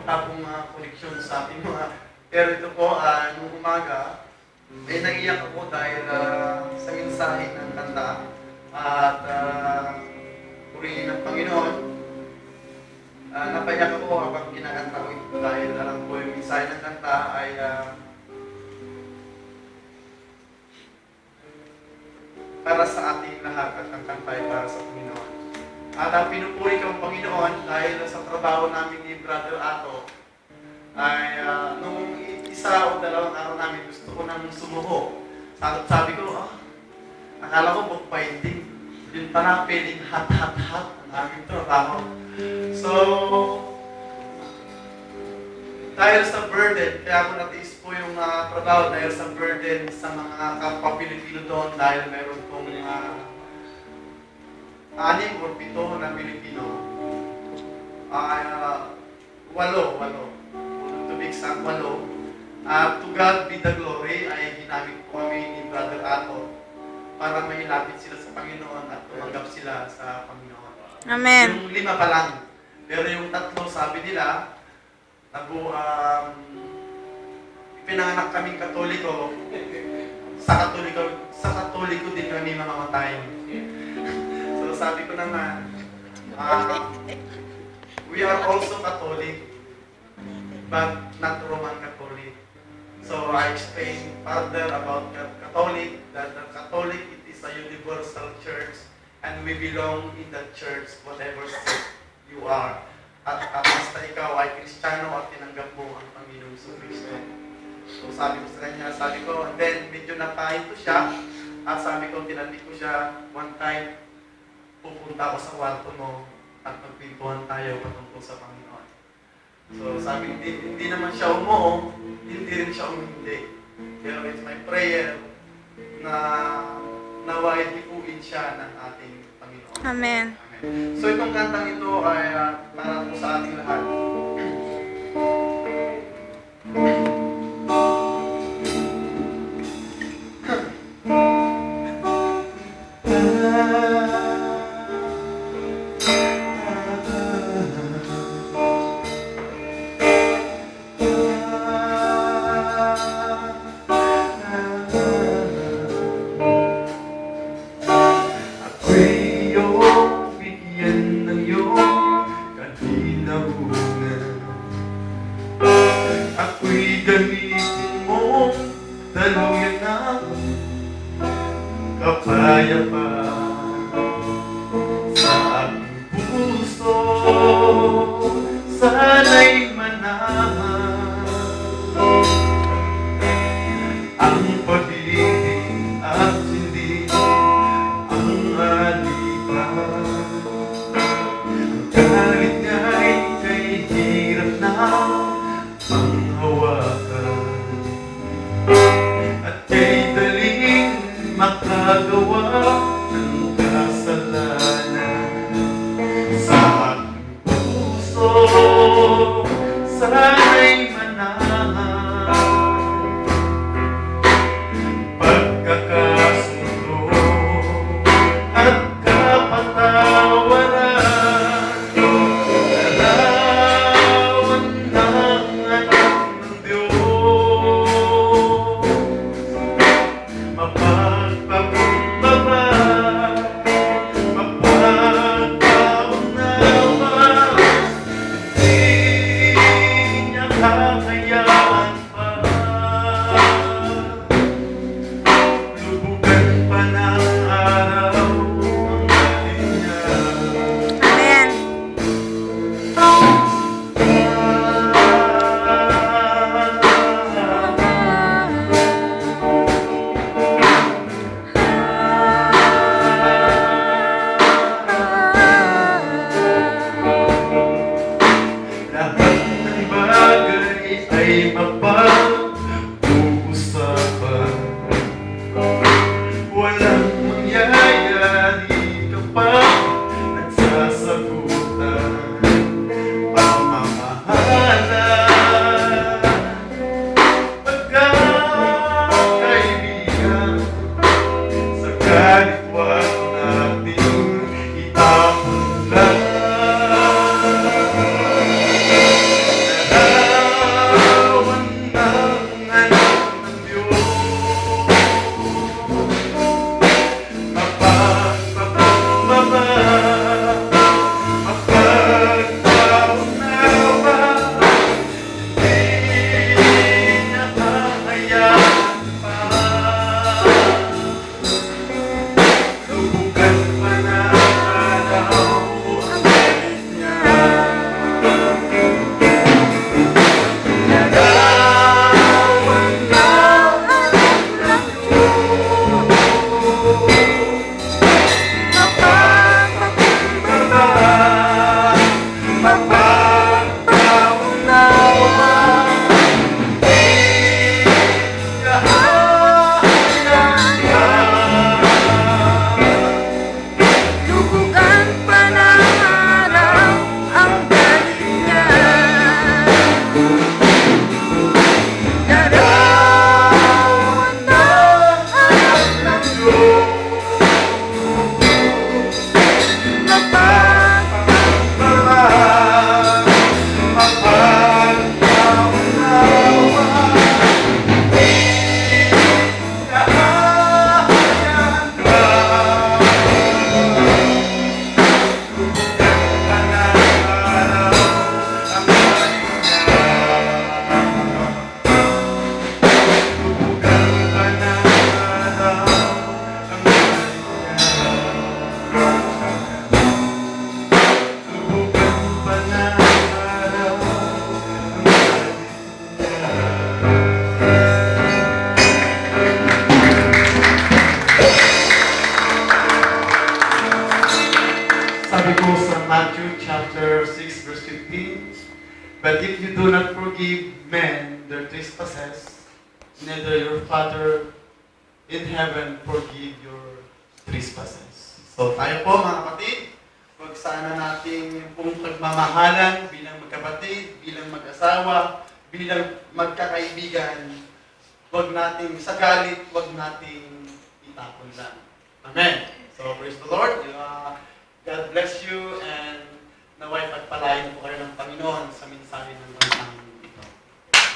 matabong koneksyon sa ating mga. Pero ito po, nung umaga, ay naiyak ako dahil sa mensahe ng kanta at purihin ng Panginoon. Napaiyak ako habang kinakanta ko ito dahil alam ko yung mensahe ng kanta ay para sa ating lahat at ang kanta ay para sa Panginoon. At pinupuri ko ang Panginoon dahil sa trabaho namin ni Brother Ato ay nung isa o dalawang araw namin gusto ko nang sumuho. Sabi ko, akala ko book binding. Yun pala pwedeng hot ang aming trabaho. So, dahil sa burden, kaya ako natiis po yung trabaho dahil sa burden sa mga kapwa Pilipino doon dahil meron pong 6 o 7 na Pilipino. 8. To be exact, 8. To God be the glory ay ginamit po kami ni Brother Ato para mailapit sila sa Panginoon at tumanggap sila sa Panginoon. Amen. Yung 5 pa lang. Pero yung 3, sabi nila, pinanganak kaming Katoliko, sa Katoliko din kami mamamatay. So sabi ko naman, we are also Catholic, but not Roman Catholic. So I explained further about Catholic, that the Catholic it is a universal church, and we belong in that church, whatever sect you are. At basta ikaw ay Kristiyano at tinanggap mo ang Panginoong Kristo. So sabi ko sa kanya, and then medyo napahinto siya, at sabi ko, tinabi ko siya, one time, pupunta ako sa kwarto mo at magpintuhan tayo patungkol sa Panginoon. So sabi, hindi naman siya umuo, hindi rin siya umindi. Pero it's my prayer na nawa'y hipuin siya ng ating Panginoon. Amen. So itong kantang ito ay para po sa ating lahat. Ako'y gamitin mo, daluyan ng kapayapaan sa aking puso. Sana'y manahan ang pag-ibig at hindi ang alipan. Ang galit nga'y kay hirap na panghawakan at kay daling makagawa ng kasalanan sa aking puso. Sana'y manahan pagkakasundo at kapatawaran. But if you do not forgive men their trespasses, neither your Father in heaven forgive your trespasses. So tayo po mga kapatid, huwag sana natin yung pong pagmamahalan bilang magkapatid, bilang mag-asawa, bilang magkakaibigan, huwag nating sa galit, huwag nating itapon lang. Amen. So praise the Lord.